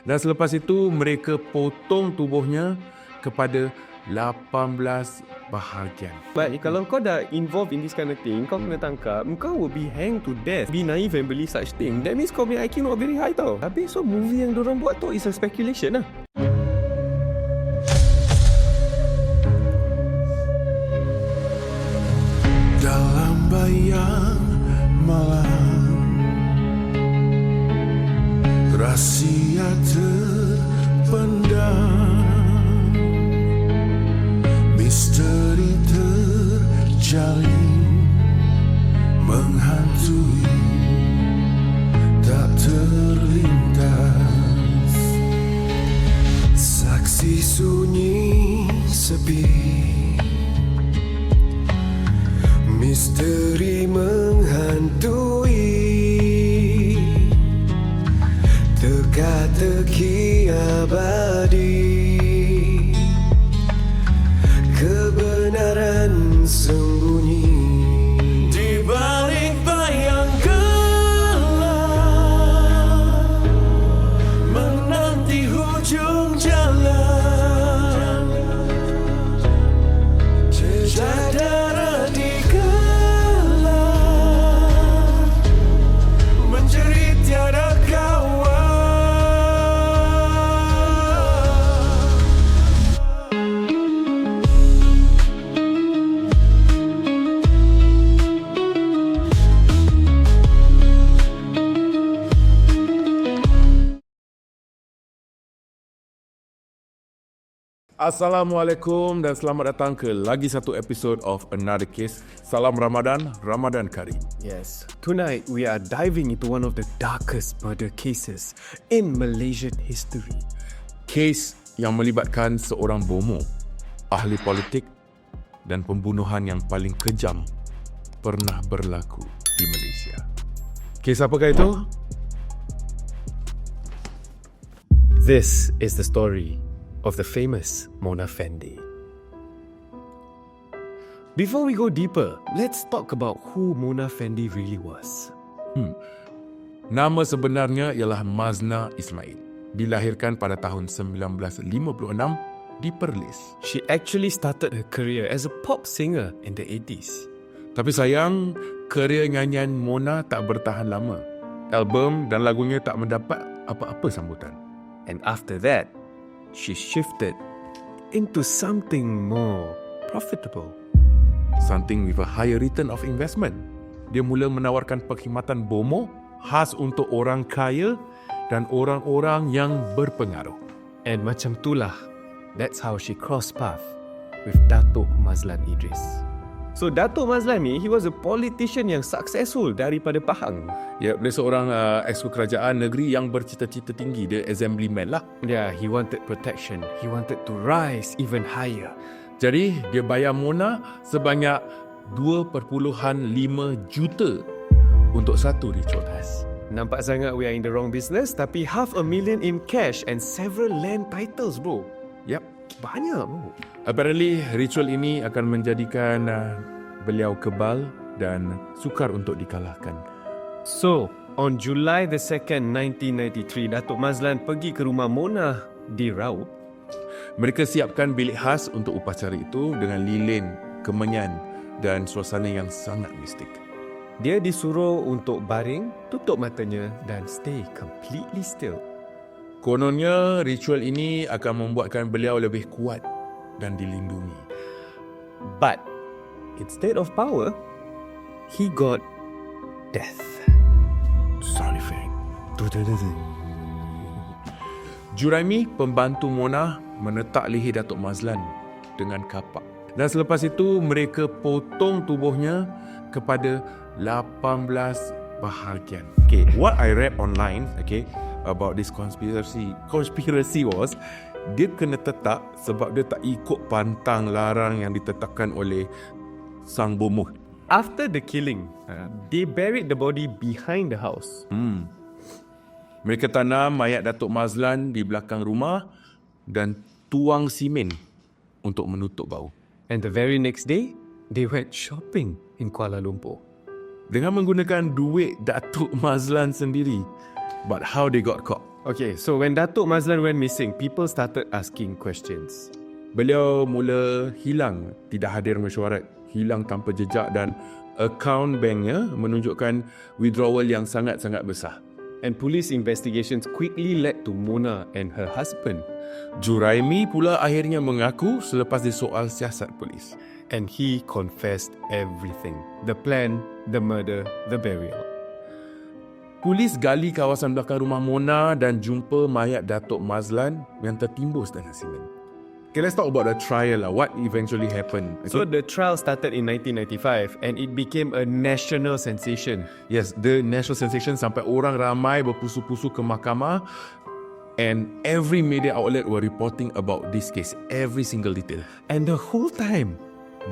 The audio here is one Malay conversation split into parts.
Dan selepas itu mereka potong tubuhnya kepada 18 bahagian. But kalau kau dah involved in this kind of thing, kau kena tangkap, kau will be hanged to death. Be naive and believe such thing. That means kau punya IQ not very high tau. Habis so movie yang dorang buat tu is a speculation lah. Dalam bayang malam, rahsia terpendam, misteri terjalin, menghantui, tak terlintas. Saksi sunyi sepi, misteri menghantui, teka-teki abadi, kebenaran sembunyi di balik bayang gelap, menanti hujung jalan, jejak darah digelar, menjerit tiada kawan. Assalamualaikum dan selamat datang ke lagi satu episod of Another Case. Salam Ramadan, Ramadan Karim. Yes, tonight we are diving into one of the darkest murder cases in Malaysian history. Kes yang melibatkan seorang bomoh, ahli politik dan pembunuhan yang paling kejam pernah berlaku di Malaysia. Kes apakah itu? This is the story of the famous Mona Fendi. Before we go deeper, let's talk about who Mona Fendi really was. Nama sebenarnya ialah Mazna Ismail. Dilahirkan pada tahun 1956 di Perlis. She actually started her career as a pop singer in the 80s. Tapi sayang, kerjaya nyanyian Mona tak bertahan lama. Album dan lagunya tak mendapat apa-apa sambutan. And after that, she shifted into something more profitable. Something with a higher return of investment. Dia mula menawarkan perkhidmatan bomoh khas untuk orang kaya dan orang-orang yang berpengaruh. And macam itulah, that's how she crossed path with Datuk Mazlan Idris. So Datuk Mazlan ni, he was a politician yang successful daripada Pahang. Ya, dia seorang exco kerajaan negeri yang bercita-cita tinggi. Dia assemblyman lah. Yeah, he wanted protection. He wanted to rise even higher. Jadi, dia bayar Mona sebanyak 2.5 juta untuk satu ritual khas. Nampak sangat we are in the wrong business, tapi $500,000 in cash and several land titles, bro. Yap. Banyak, bro. Apparently, ritual ini akan menjadikan beliau kebal dan sukar untuk dikalahkan. So, on July the 2nd, 1993, Datuk Mazlan pergi ke rumah Mona di Raup. Mereka siapkan bilik khas untuk upacara itu dengan lilin, kemenyan dan suasana yang sangat mistik. Dia disuruh untuk baring, tutup matanya dan stay completely still. Kononnya, ritual ini akan membuatkan beliau lebih kuat dan dilindungi. But, instead of power, he got death. Sound effect. Juraimi, pembantu Mona, menetak leher Datuk Mazlan dengan kapak. Dan selepas itu, mereka potong tubuhnya kepada 18 bahagian. Okay, what I read online, about this conspiracy was, dia kena tetak sebab dia tak ikut pantang larang yang ditetapkan oleh sang bomoh. After the killing, they buried the body behind the house. Mereka tanam mayat Datuk Mazlan di belakang rumah dan tuang simen untuk menutup bau. And the very next day, they went shopping in Kuala Lumpur. Dengan menggunakan duit Datuk Mazlan sendiri. But how they got caught? Okay, so when Datuk Mazlan went missing, people started asking questions. Beliau mula hilang, tidak hadir mesyuarat, hilang tanpa jejak dan akaun banknya menunjukkan withdrawal yang sangat-sangat besar. And police investigations quickly led to Mona and her husband. Juraimi pula akhirnya mengaku selepas disoal siasat polis. And he confessed everything. The plan, the murder, the burial. Polis gali kawasan belakang rumah Mona dan jumpa mayat Datuk Mazlan yang tertimbus dengan simen. Okay, let's talk about the trial lah. What eventually happened? Okay? So the trial started in 1995 and it became a national sensation. Yes, the national sensation sampai orang ramai berpusu-pusu ke mahkamah and every media outlet were reporting about this case, every single detail. And the whole time,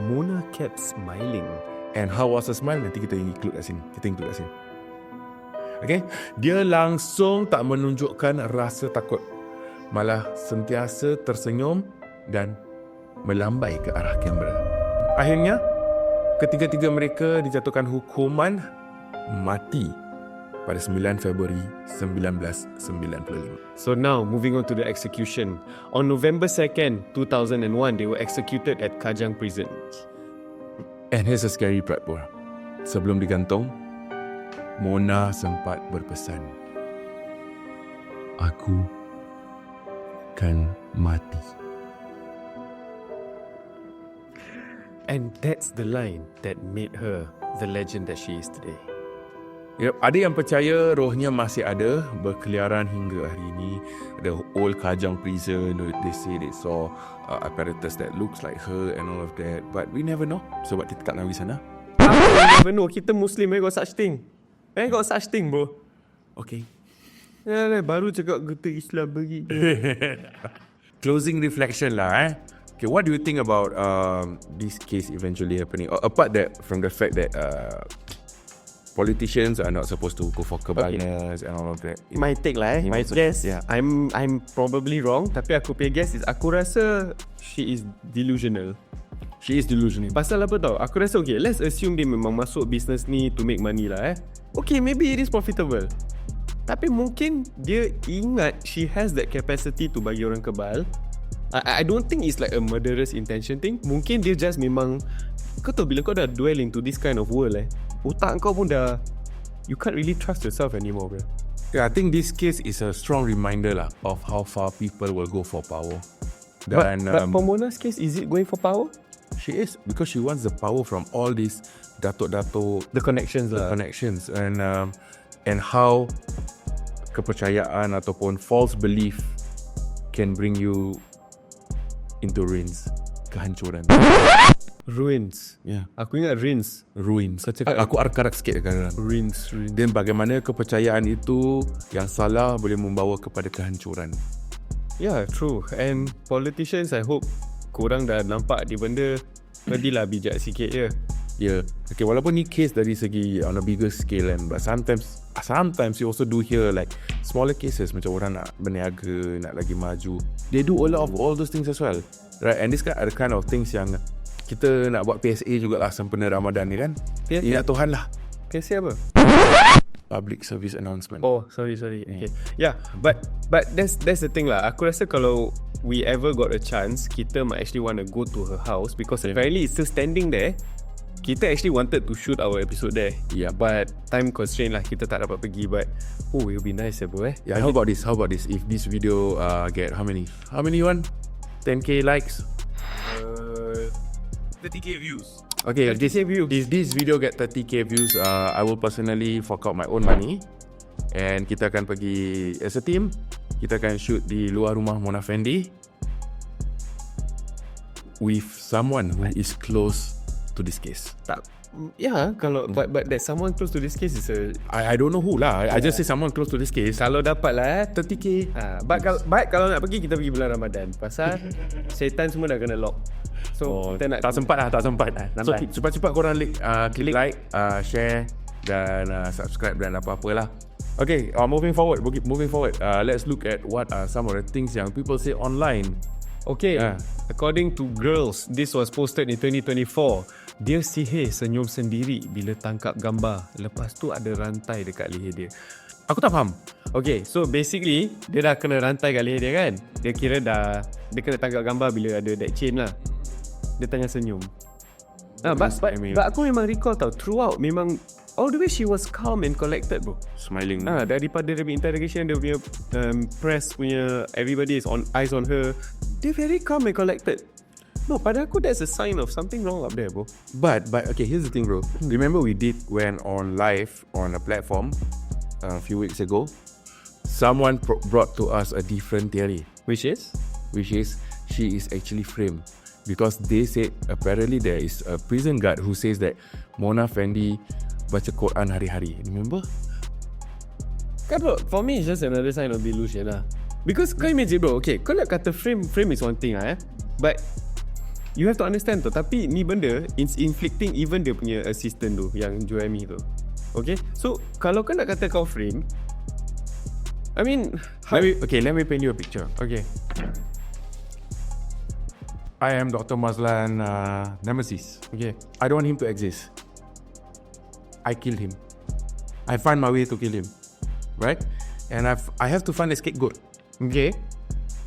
Mona kept smiling. And how was her smile? Nanti kita include kat sini. Okay, dia langsung tak menunjukkan rasa takut. Malah sentiasa tersenyum dan melambai ke arah kamera. Akhirnya, ketiga-tiga mereka dijatuhkan hukuman mati pada 9 Februari 1995. So now, moving on to the execution. On November 2nd, 2001, they were executed at Kajang Prison. And here's a scary part pula. Sebelum digantung, Mona sempat berpesan, "Aku kan mati." And that's the line that made her the legend that she is today. Yep, ada yang percaya rohnya masih ada berkeliaran hingga hari ini. The old Kajang prison, they say they saw apparatus that looks like her and all of that. But we never know. Sebab kita tak nak pergi sana. We never know. Kita Muslim, got such thing. Got such thing, bro. Okay. Baru cakap kita Islam bagi. Closing reflection lah. Okay, what do you think about this case eventually happening? Apart that from the fact that politicians are not supposed to go for kebahagiaan and all of that. My take lah. My guess. Yeah. I'm probably wrong. Tapi aku punya guess is aku rasa she is delusional. She is delusional. Pasal apa tau? Aku rasa okay, let's assume dia memang masuk business ni to make money lah. Okay, maybe it is profitable. Tapi mungkin dia ingat she has that capacity to bagi orang kebal. I don't think it's like a murderous intention thing. Mungkin dia just memang, kau tahu bila kau dah dwell into this kind of world otak kau pun dah, you can't really trust yourself anymore, bro. Yeah, I think this case is a strong reminder lah of how far people will go for power. But for Mona's case, is it going for power? She is, because she wants the power from all these datuk-datuk, the connections lah. Connections and how kepercayaan ataupun false belief can bring you into ruins, kehancuran. Ruins. Yeah. Aku ingat ruins. Ruins. Aku arkarak sikit kadang-kadang. Ruins. Dan bagaimana kepercayaan itu yang salah boleh membawa kepada kehancuran. Yeah, true. And politicians, I hope korang dah nampak di benda, jadilah bijak sikit je. Yeah. Okay, walaupun ni case dari segi on a bigger scale but sometimes you also do hear like smaller cases macam orang nak berniaga, nak lagi maju. They do a lot of all those things as well. Right? And this are the kind of things yang kita nak buat PSA jugalah sempena Ramadan ni kan. Ingat Tuhan lah. PSA apa? Public Service Announcement. Oh, sorry. Okay. Yeah, but that's the thing lah. Aku rasa kalau we ever got a chance, kita might actually want to go to her house because apparently it's still standing there. Kita actually wanted to shoot our episode there. Yeah. But time constraint lah, kita tak dapat pergi. But it will be nice bro. Yeah, how about this? If this video get how many you want? 10k likes? 30k views. Okay, this video get 30k views, I will personally fork out my own money and kita akan pergi as a team. Kita akan shoot di luar rumah Mona Fendi with someone who is close to this case. Yeah, kalau but that someone close to this case is I don't know who lah. I just say someone close to this case. Kalau dapat lah 30k. But kalau nak pergi, kita pergi bulan Ramadan. Pasal syaitan semua dah kena lock. So kita nak tak sempat. So cepat-cepat korang klik like, share dan subscribe dan apa-apalah. Okay, moving forward. Let's look at what are some of the things yang people say online. Okay, according to Girls, this was posted in 2024. Dia sihir senyum sendiri bila tangkap gambar. Lepas tu ada rantai dekat leher dia. Aku tak faham. Okay, so basically dia dah kena rantai kat leher dia kan. Dia kira dia kena tangkap gambar bila ada that chain lah. Dia tengah senyum. But aku memang recall tau, throughout memang all the way she was calm and collected bro. Smiling. Daripada dia punya interrogation, dia punya press punya, everybody is on eyes on her. Dia very calm and collected. No, pada aku that's a sign of something wrong up there bro. But okay, here's the thing bro. Remember we went on live on a platform a few weeks ago. Someone brought to us a different theory, Which is she is actually framed because they said apparently there is a prison guard who says that Mona Fendi baca Quran hari-hari. Remember? kan bro, for me it's just another sign of delusion lah. Because kau imagine bro, okay, kau nak kata frame is one thing lah but you have to understand tu. Tapi ni benda it's inflicting even dia punya assistant tu, yang Joemi tu. Okay, so kalau kau nak kata kau frame, I mean let me paint you a picture. Okay, I am Dr. Mazlan Nemesis. okay, I don't want him to exist. I kill him. I find my way to kill him. Right? And I have to find a scapegoat. okay.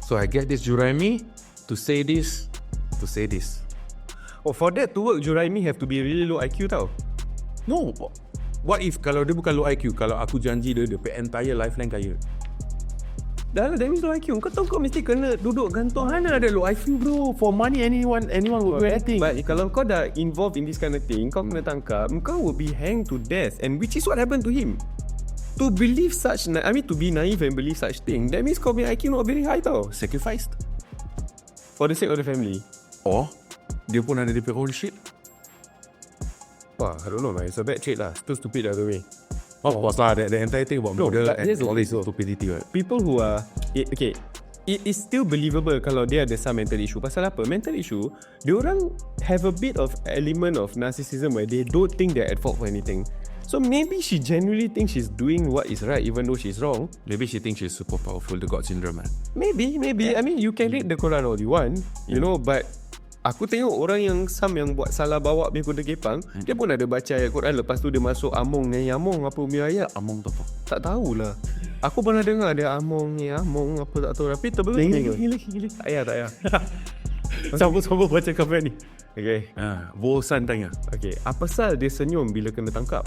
So I get this Juraimi to say this. Oh, for that to work, Juraimi have to be really low IQ tau. No. What if kalau dia bukan low IQ, kalau aku janji dia entire lifeline kaya? Dah lah, that means low IQ. Kau tahu kau mesti kena duduk gantung. Mana ada low IQ bro? For money anyone will do anything. But kalau kau dah involved in this kind of thing, kau kena tangkap, kau will be hanged to death. And which is what happened to him. To believe such, to be naive and believe such thing, that means kau punya IQ not very high tau. Sacrificed. For the sake of the family. Or dia pun ada dia punya own shit. Wah, I don't know man. It's a bad trait lah. Too stupid the other way. Of course lah, the entire thing about model but here's the all this thing, stupidity right? People who are okay, it is still believable kalau dia ada some mental issue. Pasal apa? Mental issue, diorang have a bit of element of narcissism where they don't think they're at fault for anything. So maybe she genuinely thinks she's doing what is right even though she's wrong. Maybe she thinks she's super powerful, the God syndrome man. Maybe I mean you can read the Quran all you want, you know, but aku tengok orang yang buat salah bawa punya kuda kepang, dia pun ada baca ayat Quran, lepas tu dia masuk among ni among apa punya ayat. Among tu apa? Tak tahulah. Aku pernah dengar dia among ni among apa tak tahu, tapi gila. Tak payah. Sama-sama baca cover ni. Okay. Bosan tanya. Okay, apa pasal dia senyum bila kena tangkap?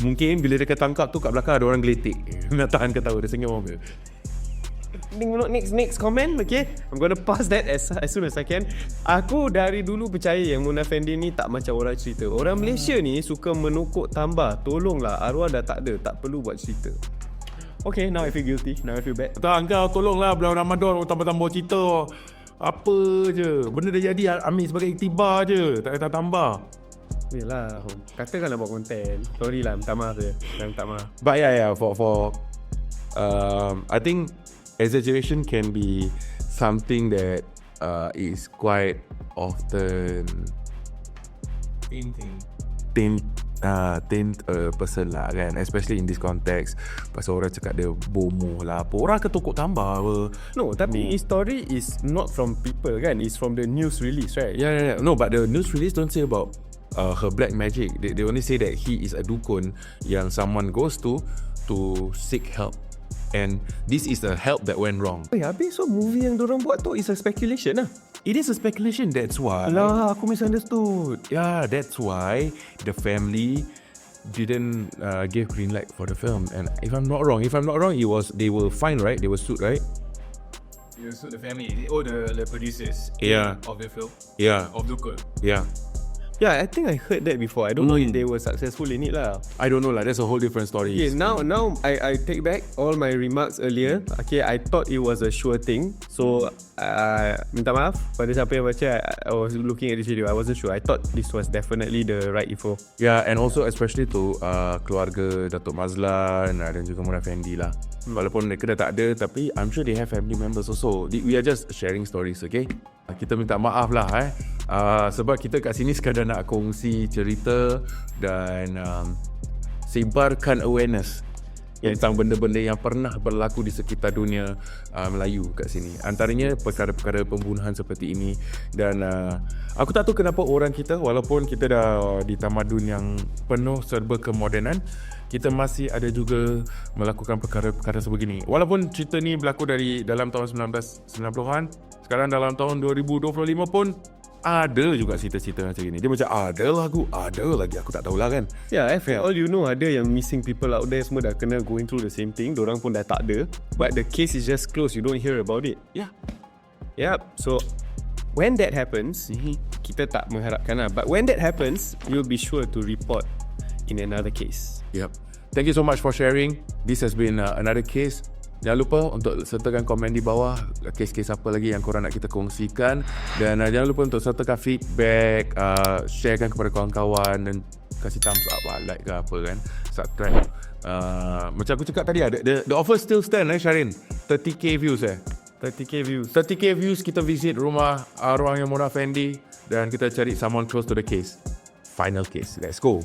Mungkin bila dia ketangkap tu kat belakang ada orang geletik. Nak tahan ketawa dia senyum apa. Next comment. Okay, I'm gonna pass that as soon as I can. Aku dari dulu percaya yang Mona Fendi ni tak macam orang cerita. Orang Malaysia ni suka menukuk tambah. Tolonglah, arwah dah tak ada, tak perlu buat cerita. Okay, now I feel guilty. Now I feel bad. Tak, kau tolonglah bulan Ramadan tambah-tambah cerita. Apa je, benda dah jadi, ambil sebagai iktibar je, tak tambah. Yelah, katakan nak buat konten. Sorry lah, minta maaf je. Minta maaf. But yeah, for I think exaggeration can be something that is quite often taint a person lah kan, especially in this context. Pasal orang cakap dia bomoh lah apa, orang ketukuk tambah apa. No, tapi story is not from people kan, it's from the news release, right? Yeah. No, but the news release don't say about her black magic. They only say that he is a dukun yang someone goes to seek help. And this is the help that went wrong. Habis so movie yang dorang buat tu is a speculation lah. It is a speculation, that's why. Alah, aku misunderstood. Yeah, that's why the family didn't give green light for the film. And if I'm not wrong, they were fine, right? They were sued, right? You sued the family, the producers of the film, of Dukul. Yeah, I think I heard that before. I don't know if they were successful in it lah. I don't know lah. That's a whole different story. Okay, now I take back all my remarks earlier. Okay, I thought it was a sure thing. So, minta maaf pada siapa yang baca. I was looking at this video. I wasn't sure. I thought this was definitely the right info. Yeah, and also especially to keluarga Datuk Mazlan dan juga Mona Fendi lah. Walaupun mereka dah tak ada, tapi I'm sure they have family members also. We are just sharing stories, okay? Kita minta maaf lah sebab kita kat sini sekadar nak kongsi cerita dan sebarkan awareness. tentang benda-benda yang pernah berlaku di sekitar dunia Melayu kat sini. Antaranya perkara-perkara pembunuhan seperti ini. Dan aku tak tahu kenapa orang kita, walaupun kita dah di tamadun yang penuh serba kemodenan, kita masih ada juga melakukan perkara-perkara sebegini. Walaupun cerita ni berlaku dari dalam tahun 1990-an, sekarang dalam tahun 2025 pun ada juga cerita-cerita macam ni. Dia macam ada lagi aku tak tahulah kan. Yeah, for all you know, ada yang missing people out there semua dah kena going through the same thing. Dorang pun dah tak ada. But the case is just closed. You don't hear about it. Yeah. Yep. So when that happens, kita tak mengharapkan lah. But when that happens, you'll be sure to report in another case. Yep. Thank you so much for sharing. This has been another case. Jangan lupa untuk sertakan komen di bawah kes-kes apa lagi yang korang nak kita kongsikan. Dan jangan lupa untuk sertakan feedback, sharekan kepada kawan-kawan dan kasih thumbs up lah, like ke apa kan, subscribe. Macam aku cakap tadi, the offer still stand Syarin. 30k views 30k views kita visit rumah arwahnya Mona Fendi dan kita cari someone close to the case. Final case. Let's go.